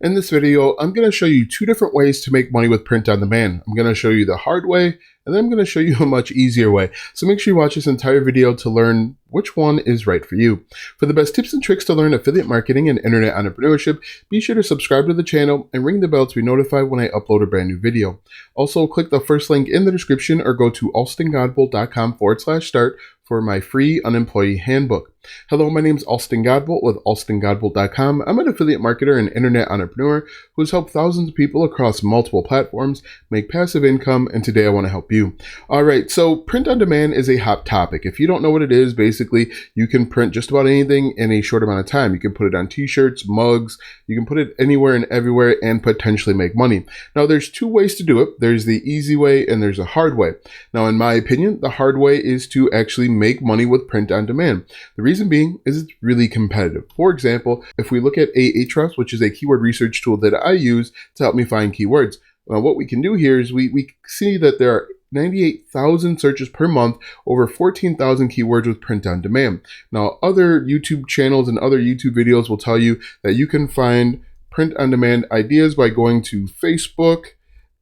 In this video, I'm going to show you two different ways to make money with print on demand. I'm going to show you the hard way, and then I'm going to show you a much easier way. So make sure you watch this entire video to learn which one is right for you. For the best tips and tricks to learn affiliate marketing and internet entrepreneurship, be sure to subscribe to the channel and ring the bell to be notified when I upload a brand new video. Also, click the first link in the description or go to alstongodbolt.com/start for my free unemployee handbook. Hello, my name is Alston Godbolt with alstongodbolt.com. I'm an affiliate marketer and internet entrepreneur who's helped thousands of people across multiple platforms make passive income, and today I want to help you. All right, so print on demand is a hot topic. If you don't know what it is, basically you can print just about anything in a short amount of time. You can put it on t-shirts, mugs, you can put it anywhere and everywhere and potentially make money. Now there's two ways to do it. There's the easy way and there's a hard way. Now in my opinion, the hard way is to actually make money with print on demand. The reason being is it's really competitive. For example, if we look at Ahrefs, which is a keyword research tool that I use to help me find keywords, what we can do here is we see that there are 98,000 searches per month, over 14,000 keywords with print on demand. Now, other YouTube channels and other YouTube videos will tell you that you can find print on demand ideas by going to Facebook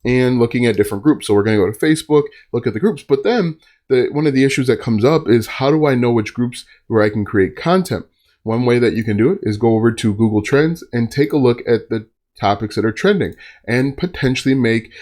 and looking at different groups. So we're going to go to Facebook, look at the groups, but then one of the issues that comes up is how do I know which groups where I can create content? One way that you can do it is go over to Google Trends and take a look at the topics that are trending and potentially make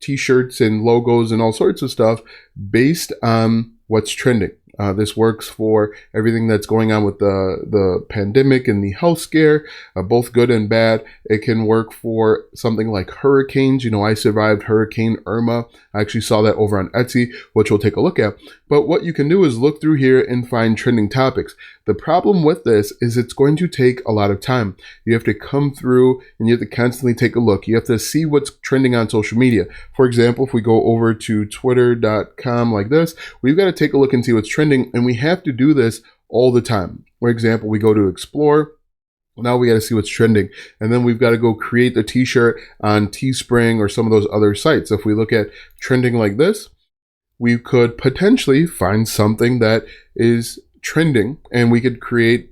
t-shirts and logos and all sorts of stuff based on what's trending. This works for everything that's going on with the pandemic and the health scare, both good and bad. It can work for something like hurricanes. You know, I survived Hurricane Irma. I actually saw that over on Etsy, which we'll take a look at. But what you can do is look through here and find trending topics. The problem with this is it's going to take a lot of time. You have to come through and you have to constantly take a look. You have to see what's trending on social media. For example, if we go over to twitter.com like this, we've got to take a look and see what's trending, and we have to do this all the time. For example, we go to explore. Now we got to see what's trending, and then we've got to go create the t-shirt on Teespring or some of those other sites. If we look at trending like this, we could potentially find something that is trending and we could create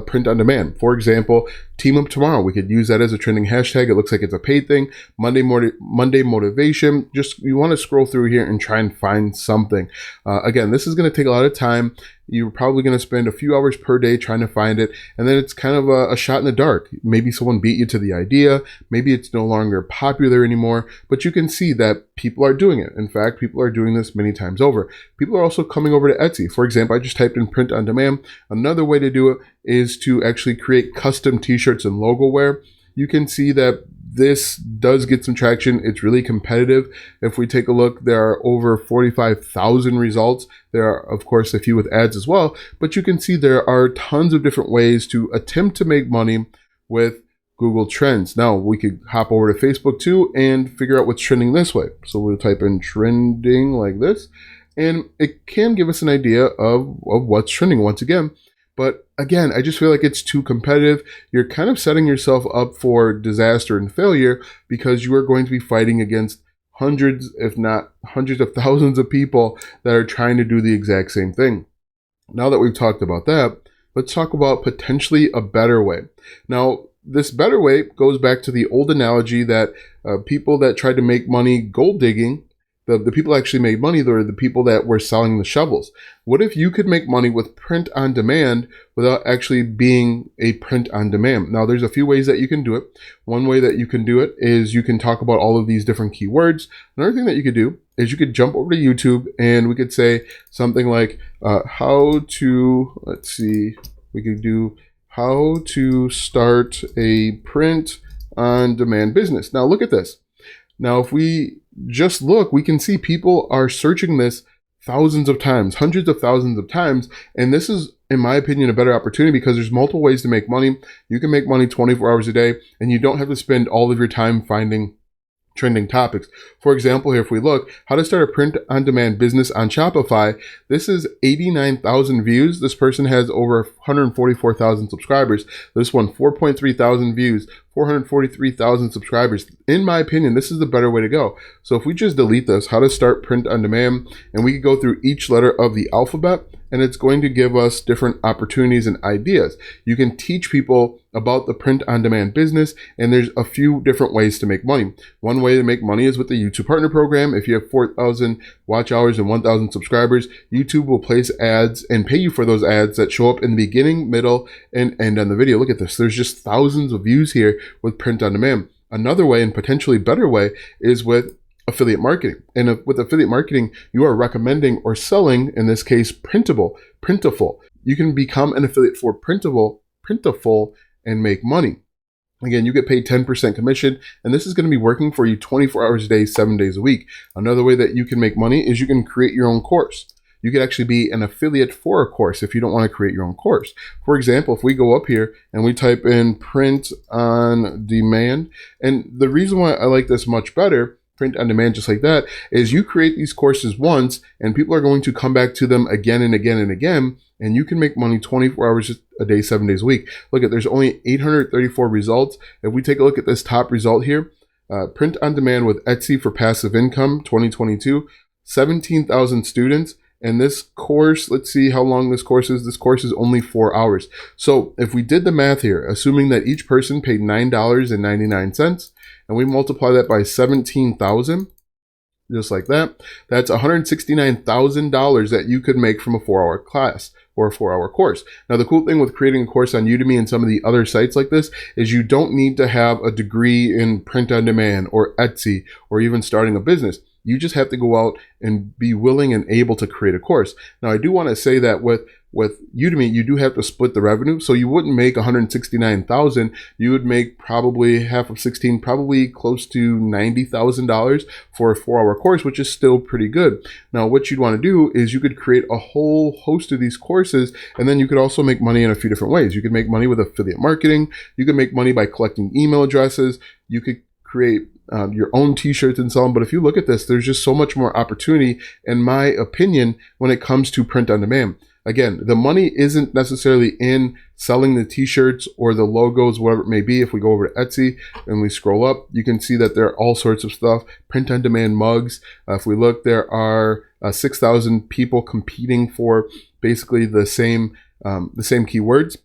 print on demand. For example, team up tomorrow. We could use that as a trending hashtag. It looks like it's a paid thing. Monday motivation. Just you want to scroll through here and try and find something. Again, this is going to take a lot of time. You're probably going to spend a few hours per day trying to find it, and then it's kind of a shot in the dark. Maybe someone beat you to the idea. Maybe it's no longer popular anymore, but you can see that people are doing it. In fact, people are doing this many times over. People are also coming over to Etsy. For example, I just typed in print on demand. Another way to do it is to actually create custom t-shirts and logo wear. You can see that this does get some traction. It's really competitive. If we take a look, there are over 45,000 results. There are, of course, a few with ads as well, but you can see there are tons of different ways to attempt to make money with Google Trends. Now, we could hop over to Facebook too and figure out what's trending this way. So we'll type in trending like this, and it can give us an idea of what's trending once again. But again, I just feel like it's too competitive. You're kind of setting yourself up for disaster and failure because you are going to be fighting against hundreds, if not hundreds of thousands of people that are trying to do the exact same thing. Now that we've talked about that, let's talk about potentially a better way. Now, this better way goes back to the old analogy that people that tried to make money gold digging, the people that actually made money, they're the people that were selling the shovels. What if you could make money with print on demand without actually being a print on demand? Now, there's a few ways that you can do it. One way that you can do it is you can talk about all of these different keywords. Another thing that you could do is you could jump over to YouTube and we could say something like how to start a print on demand business. Now, look at this. Now, if we just look, we can see people are searching this thousands of times, hundreds of thousands of times. And this is, in my opinion, a better opportunity because there's multiple ways to make money. You can make money 24 hours a day, and you don't have to spend all of your time finding trending topics. For example, here, if we look, how to start a print on demand business on Shopify, this is 89,000 views. This person has over 144,000 subscribers. This one, 4.3 thousand views, 443,000 subscribers. In my opinion, this is the better way to go. So if we just delete this, how to start print on demand, and we could go through each letter of the alphabet, and it's going to give us different opportunities and ideas. You can teach people about the print on demand business, and there's a few different ways to make money. One way to make money is with the YouTube Partner Program. If you have 4,000 watch hours and 1,000 subscribers, YouTube will place ads and pay you for those ads that show up in the beginning, middle, and end on the video. Look at this. There's just thousands of views here with print on demand. Another way, and potentially better way, is with affiliate marketing. And with affiliate marketing, you are recommending or selling, in this case, Printful. You can become an affiliate for Printful and make money. Again, you get paid 10% commission, and this is going to be working for you 24 hours a day, 7 days a week. Another way that you can make money is you can create your own course. You could actually be an affiliate for a course if you don't want to create your own course. For example, if we go up here and we type in print on demand, and the reason why I like this much better, print on demand just like that, is you create these courses once and people are going to come back to them again and again and again, and you can make money 24 hours a day, 7 days a week. Look at, there's only 834 results. If we take a look at this top result here, print on demand with Etsy for passive income 2022, 17,000 students. And this course, let's see how long this course is. This course is only 4 hours. So if we did the math here, assuming that each person paid $9.99, and we multiply that by 17,000, just like that, that's $169,000 that you could make from a 4-hour class or a 4-hour course. Now, the cool thing with creating a course on Udemy and some of the other sites like this is you don't need to have a degree in print on demand or Etsy or even starting a business. You just have to go out and be willing and able to create a course. Now, I do want to say that with Udemy, you do have to split the revenue. So you wouldn't make $169,000. You would make probably half of 16, probably close to $90,000 for a 4-hour course, which is still pretty good. Now, what you'd want to do is you could create a whole host of these courses, and then you could also make money in a few different ways. You could make money with affiliate marketing. You could make money by collecting email addresses. You could create your own t-shirts and sell them. But if you look at this, there's just so much more opportunity, in my opinion, when it comes to print on demand. Again, the money isn't necessarily in selling the t-shirts or the logos, whatever it may be. If we go over to Etsy and we scroll up, you can see that there are all sorts of stuff. Print on demand mugs. If we look, there are 6,000 people competing for basically the same keywords.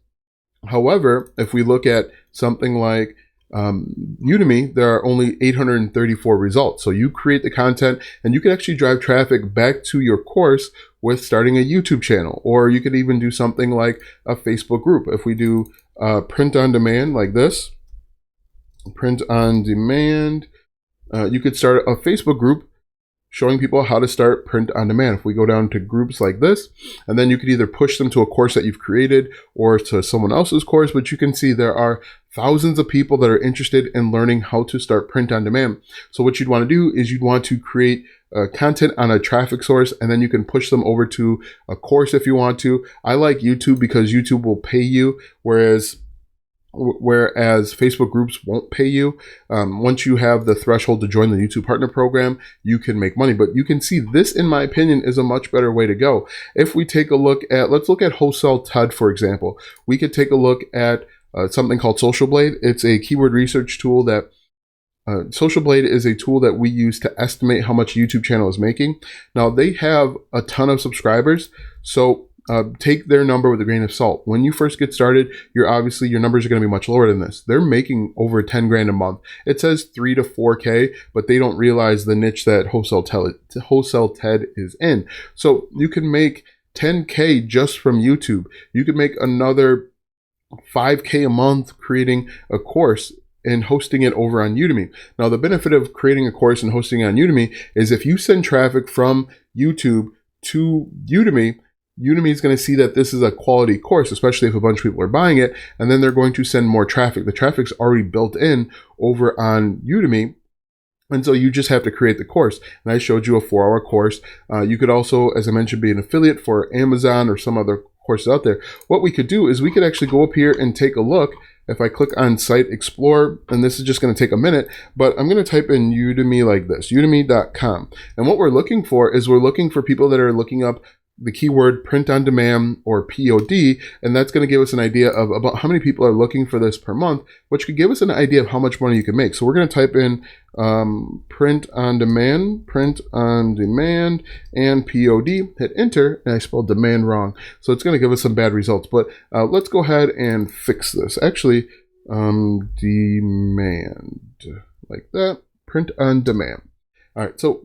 However, if we look at something like Udemy, there are only 834 results. So you create the content and you can actually drive traffic back to your course with starting a YouTube channel, or you could even do something like a Facebook group. If we do print on demand like this, print on demand, you could start a Facebook group showing people how to start print on demand. If we go down to groups like this, and then you could either push them to a course that you've created or to someone else's course, but you can see there are thousands of people that are interested in learning how to start print on demand. So what you'd want to do is you'd want to create content on a traffic source, and then you can push them over to a course if you want to. I like YouTube because YouTube will pay you, whereas Facebook groups won't pay you. Once you have the threshold to join the YouTube Partner Program, you can make money. But you can see this, in my opinion, is a much better way to go. If we take a look at, let's look at Wholesale TED, for example. We could take a look at something called Social Blade. It's a keyword research tool that Social Blade is a tool that we use to estimate how much a YouTube channel is making. Now, they have a ton of subscribers, so take their number with a grain of salt. When you first get started, your numbers are going to be much lower than this. They're making over 10 grand a month. It says 3 to 4K, but they don't realize the niche that Wholesale TED is in. So you can make 10K just from YouTube. You could make another 5K a month creating a course and hosting it over on Udemy. Now, the benefit of creating a course and hosting it on Udemy is if you send traffic from YouTube to Udemy, Udemy is going to see that this is a quality course, especially if a bunch of people are buying it, and then they're going to send more traffic. The traffic's already built in over on Udemy, and so you just have to create the course. And I showed you a 4-hour course. You could also, as I mentioned, be an affiliate for Amazon or some other courses out there. What we could do is we could actually go up here and take a look. If I click on Site Explorer, and this is just going to take a minute, but I'm going to type in Udemy like this, udemy.com. And what we're looking for is we're looking for people that are looking up the keyword print on demand or POD, and that's going to give us an idea of about how many people are looking for this per month, which could give us an idea of how much money you can make. So we're going to type in print on demand, and POD, hit enter, and I spelled demand wrong. So it's going to give us some bad results, but let's go ahead and fix this. Actually, demand, like that, print on demand. All right, so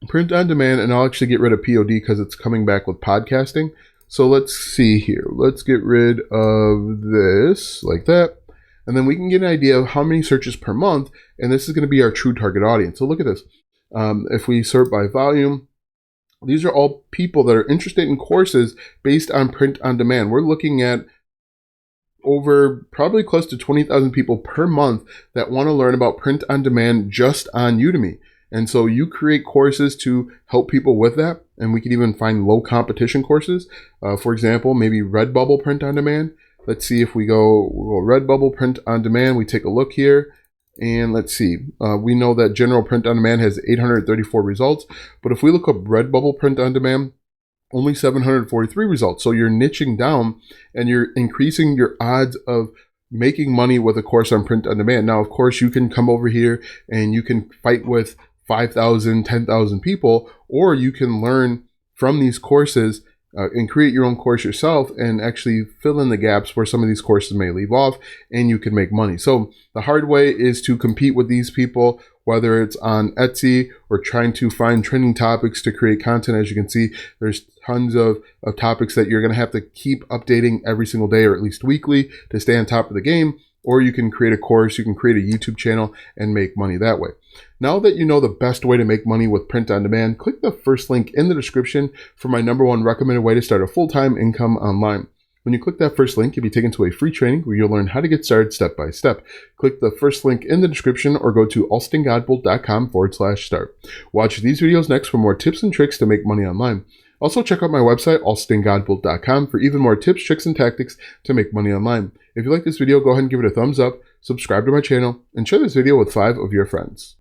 print on demand, and I'll actually get rid of POD because it's coming back with podcasting. So let's see here. Let's get rid of this like that. And then we can get an idea of how many searches per month. And this is going to be our true target audience. So look at this. If we sort by volume, these are all people that are interested in courses based on print on demand. We're looking at over probably close to 20,000 people per month that want to learn about print on demand just on Udemy. And so you create courses to help people with that. And we can even find low competition courses. For example, maybe Redbubble print on demand. Let's see if we go Redbubble print on demand. We take a look here and let's see. We know that general print on demand has 834 results. But if we look up Redbubble print on demand, only 743 results. So you're niching down and you're increasing your odds of making money with a course on print on demand. Now, of course, you can come over here and you can fight with 5,000, 10,000 people, or you can learn from these courses and create your own course yourself and actually fill in the gaps where some of these courses may leave off, and you can make money. So the hard way is to compete with these people, whether it's on Etsy or trying to find trending topics to create content. As you can see, there's tons of topics that you're going to have to keep updating every single day or at least weekly to stay on top of the game. Or you can create a course, you can create a YouTube channel and make money that way. Now that you know the best way to make money with print on demand, click the first link in the description for my #1 recommended way to start a full-time income online. When you click that first link, you'll be taken to a free training where you'll learn how to get started step by step. Click the first link in the description or go to alstongodbolt.com/start. Watch these videos next for more tips and tricks to make money online. Also, check out my website, alstongodbolt.com, for even more tips, tricks, and tactics to make money online. If you like this video, go ahead and give it a thumbs up, subscribe to my channel, and share this video with 5 of your friends.